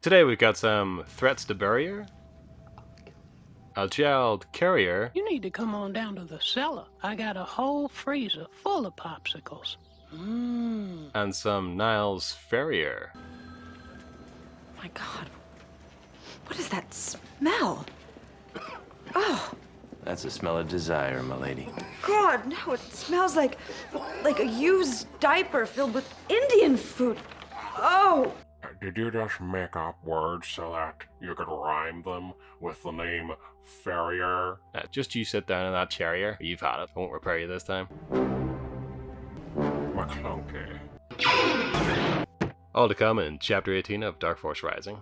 Today we've got some threats to barrier, a child carrier. You need to come on down to the cellar. I got a whole freezer full of popsicles. And some Niles Ferrier. My God. What is that smell? Oh. That's the smell of desire, milady. God, no, it smells like a used diaper filled with Indian food. Oh. Did you just make up words so that you could rhyme them with the name Farrier? Just you sit down in that chariot. You've had it. I won't repair you this time. McClunky. All to come in Chapter 18 of Dark Force Rising.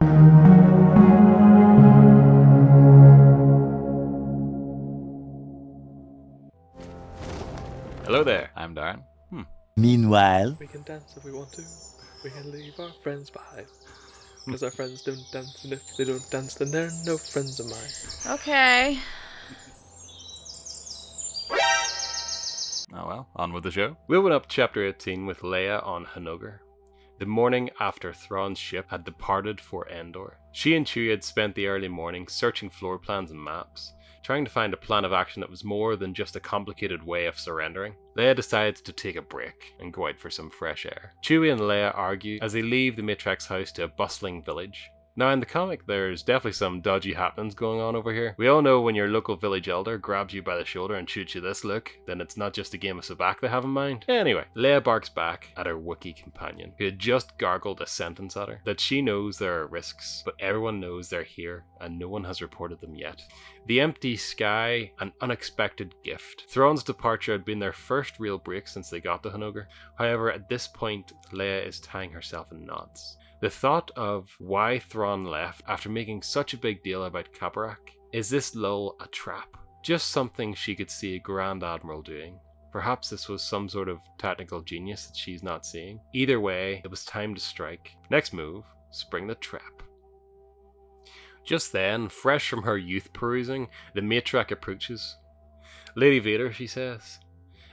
Hello there. I'm Darren. Meanwhile, We can dance if we want to. We can leave our friends behind. Because our friends don't dance, and if they don't dance, then they're no friends of mine. Okay. Oh well, on with the show. We open up Chapter 18 with Leia on Honoghr. The morning after Thrawn's ship had departed for Endor. She and Chewie had spent the early morning searching floor plans and maps, trying to find a plan of action that was more than just a complicated way of surrendering. Leia decides to take a break and go out for some fresh air. Chewie and Leia argue as they leave the Matriarch's house to a bustling village. Now in the comic, there's definitely some dodgy happenings going on over here. We all know when your local village elder grabs you by the shoulder and shoots you this look, then it's not just a game of sabacc they have in mind. Anyway, Leia barks back at her Wookiee companion, who had just gargled a sentence at her, that she knows there are risks, but everyone knows they're here, and no one has reported them yet. The empty sky, an unexpected gift. Thrawn's departure had been their first real break since they got to Honoghr. However, at this point, Leia is tying herself in knots. The thought of why Thrawn left after making such a big deal about Kabarak. Is this lull a trap? Just something she could see a Grand Admiral doing. Perhaps this was some sort of technical genius that she's not seeing. Either way, it was time to strike. Next move, spring the trap. Just then, fresh from her youth perusing, the matriarch approaches. "Lady Vader," she says.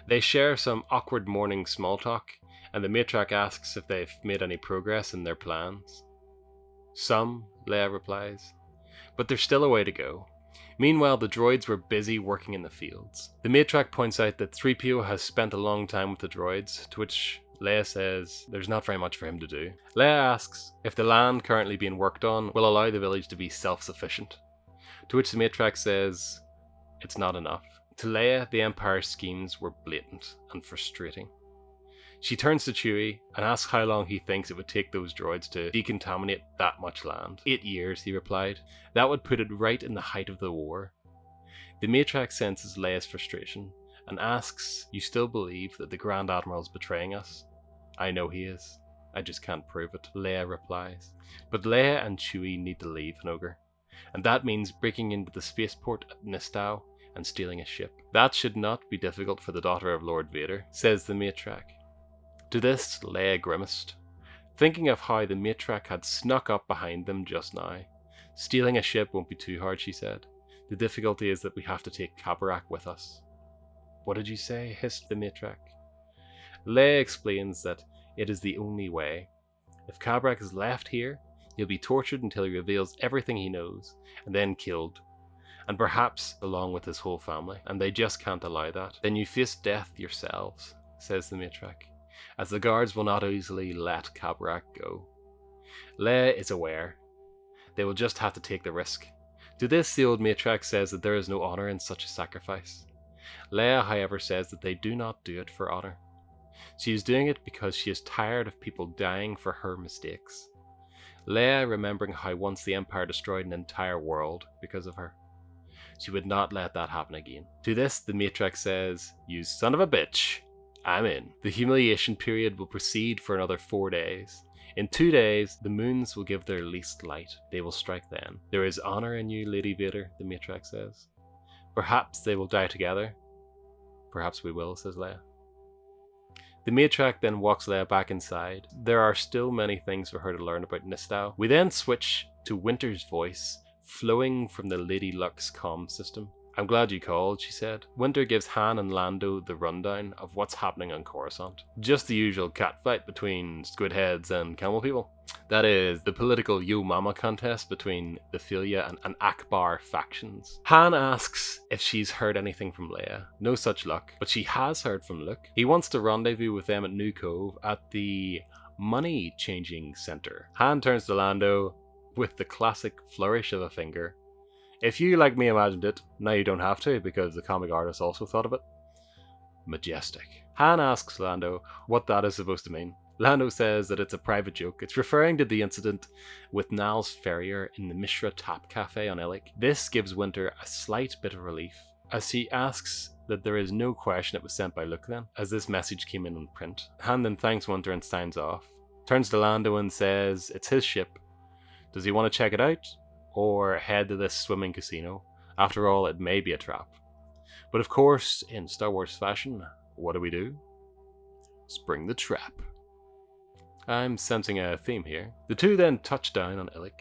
They share some awkward morning small talk, and the matriarch asks if they've made any progress in their plans. "Some," Leia replies, "but there's still a way to go." Meanwhile, the droids were busy working in the fields. The matriarch points out that 3PO has spent a long time with the droids, to which Leia says there's not very much for him to do. Leia asks if the land currently being worked on will allow the village to be self-sufficient, to which the matriarch says it's not enough. To Leia, the Empire's schemes were blatant and frustrating. She turns to Chewie and asks how long he thinks it would take those droids to decontaminate that much land. 8 years, he replied. That would put it right in the height of the war. The matriarch senses Leia's frustration and asks, "You still believe that the Grand Admiral's betraying us?" "I know he is. I just can't prove it," Leia replies. But Leia and Chewie need to leave Honoghr, and that means breaking into the spaceport at Nistau and stealing a ship. That should not be difficult for the daughter of Lord Vader, says the matriarch. To this, Leia grimaced, thinking of how the matriarch had snuck up behind them just now. "Stealing a ship won't be too hard," she said. "The difficulty is that we have to take Kabarak with us." "What did you say?" hissed the matriarch. Leia explains that it is the only way. If Kabarak is left here, he'll be tortured until he reveals everything he knows, and then killed. And perhaps along with his whole family, and they just can't allow that. "Then you face death yourselves," says the matriarch, "as the guards will not easily let Kabarak go." Leia is aware. They will just have to take the risk. To this, the old matriarch says that there is no honor in such a sacrifice. Leia, however, says that they do not do it for honor. She is doing it because she is tired of people dying for her mistakes. Leia remembering how once the Empire destroyed an entire world because of her. She would not let that happen again. To this, the matriarch says, "You son of a bitch, I'm in." The humiliation period will proceed for another 4 days. In 2 days, the moons will give their least light. They will strike then. "There is honor in you, Lady Vader," the matriarch says. "Perhaps they will die together." "Perhaps we will," says Leia. The matriarch then walks Leia back inside. There are still many things for her to learn about Nistau. We then switch to Winter's voice, flowing from the Lady Luck's comm system. I'm glad you called, she said. Winter gives Han and Lando the rundown of what's happening on Coruscant. Just the usual catfight between squid heads and camel people. That is, the political Yo Mama contest between the Philia and Akbar factions. Han asks if she's heard anything from Leia. No such luck, but she has heard from Luke. He wants to rendezvous with them at New Cove at the money changing center. Han turns to Lando with the classic flourish of a finger. If you, like me, imagined it, now you don't have to, because the comic artist also thought of it. Majestic. Han asks Lando what that is supposed to mean. Lando says that it's a private joke. It's referring to the incident with Niles Ferrier in the Mishra Tap Cafe on Illic. This gives Winter a slight bit of relief, as he asks that there is no question it was sent by Luke then, as this message came in print. Han then thanks Winter and signs off. Turns to Lando and says it's his ship. Does he want to check it out? Or head to this swimming casino? After all, it may be a trap. But of course, in Star Wars fashion, what do? Spring the trap. I'm sensing a theme here. The two then touch down on Illic.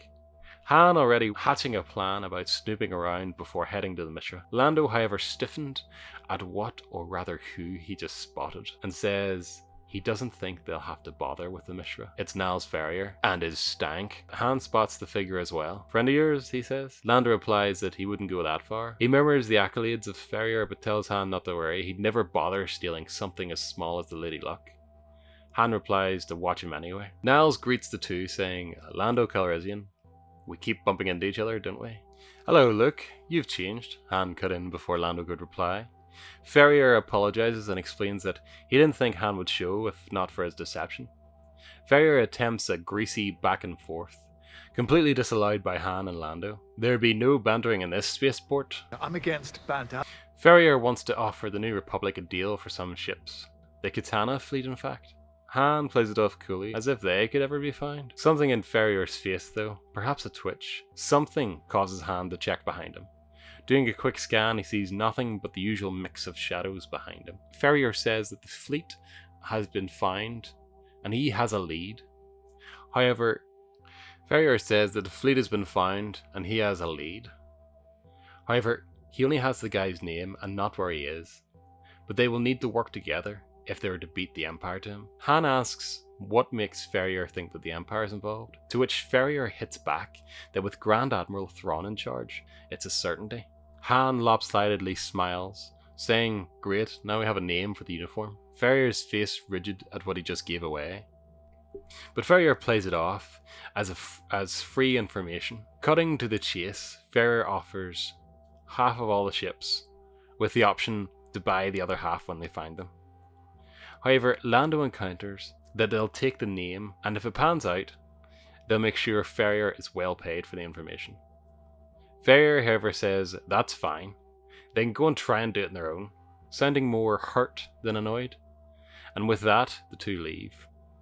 Han already hatching a plan about snooping around before heading to the Mishra. Lando, however, stiffened at what, or rather who, he just spotted, and says he doesn't think they'll have to bother with the Mishra. It's Niles Ferrier and his stank. Han spots the figure as well. Friend of yours, he says. Lando replies that he wouldn't go that far. He murmurs the accolades of Ferrier but tells Han not to worry. He'd never bother stealing something as small as the Lady Luck. Han replies to watch him anyway. Niles greets the two, saying, Lando Calrissian, we keep bumping into each other, don't we? Hello, Luke. You've changed. Han cut in before Lando could reply. Ferrier apologizes and explains that he didn't think Han would show if not for his deception. Ferrier attempts a greasy back and forth, completely disallowed by Han and Lando. There'd be no bantering in this spaceport. I'm against banter. Ferrier wants to offer the New Republic a deal for some ships. The Katana fleet, in fact. Han plays it off coolly, as if they could ever be found. Something in Ferrier's face, though, perhaps a twitch. Something causes Han to check behind him. Doing a quick scan, he sees nothing but the usual mix of shadows behind him. Ferrier says that the fleet has been found, and he has a lead. However, Ferrier says that the fleet has been found, and he has a lead. However, he only has the guy's name, and not where he is. But they will need to work together if they were to beat the Empire to him. Han asks what makes Ferrier think that the Empire is involved, to which Ferrier hits back that with Grand Admiral Thrawn in charge, it's a certainty. Han lopsidedly smiles, saying, great, now we have a name for the uniform. Ferrier's face rigid at what he just gave away. But Ferrier plays it off as free information. Cutting to the chase, Ferrier offers half of all the ships, with the option to buy the other half when they find them. However, Lando encounters that they'll take the name, and if it pans out, they'll make sure Ferrier is well paid for the information. Ferrier, however, says that's fine. They can go and try and do it on their own, sounding more hurt than annoyed. And with that, the two leave.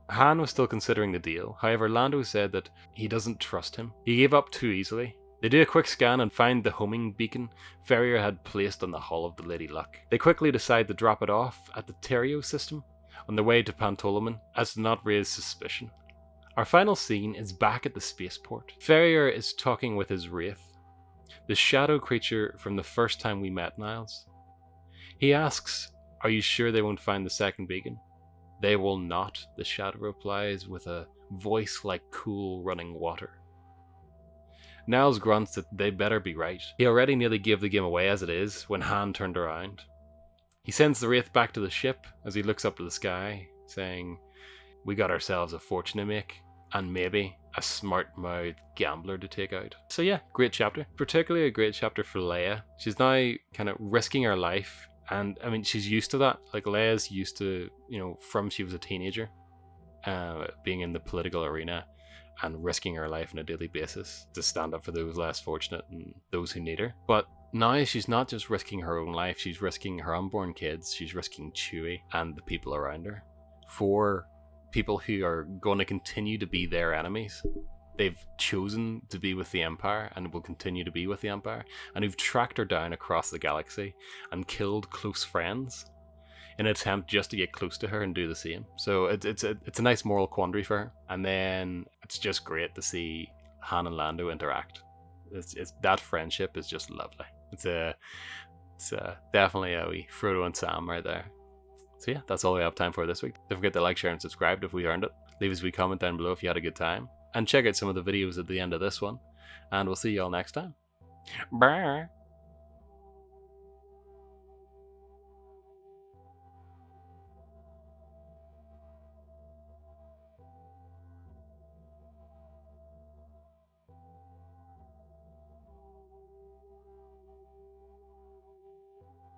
Han was still considering the deal, however Lando said that he doesn't trust him. He gave up too easily. They do a quick scan and find the homing beacon Ferrier had placed on the hull of the Lady Luck. They quickly decide to drop it off at the Terrio system on their way to Pantolomin, as to not raise suspicion. Our final scene is back at the spaceport. Ferrier is talking with his Wraith, the shadow creature from the first time we met Niles. He asks, are you sure they won't find the second beacon? They will not, the shadow replies with a voice like cool running water. Niles grunts that they better be right. He already nearly gave the game away as it is when Han turned around. He sends the Wraith back to the ship as he looks up to the sky, saying, we got ourselves a fortune to make, and maybe a smart-mouthed gambler to take out. So yeah, great chapter. Particularly a great chapter for Leia. She's now kind of risking her life, and I mean, she's used to that. Like, Leia's used to, from she was a teenager, being in the political arena and risking her life on a daily basis to stand up for those less fortunate and those who need her. But now she's not just risking her own life, she's risking her unborn kids, she's risking Chewie and the people around her for people who are going to continue to be their enemies. They've chosen to be with the Empire and will continue to be with the Empire, and who've tracked her down across the galaxy and killed close friends in an attempt just to get close to her and do the same. So it's a nice moral quandary for her. And then it's just great to see Han and Lando interact. That friendship is just lovely. It's definitely a wee Frodo and Sam right there. So yeah, that's all we have time for this week. Don't forget to like, share, and subscribe if we earned it. Leave us a wee comment down below if you had a good time. And check out some of the videos at the end of this one. And we'll see you all next time. Bye.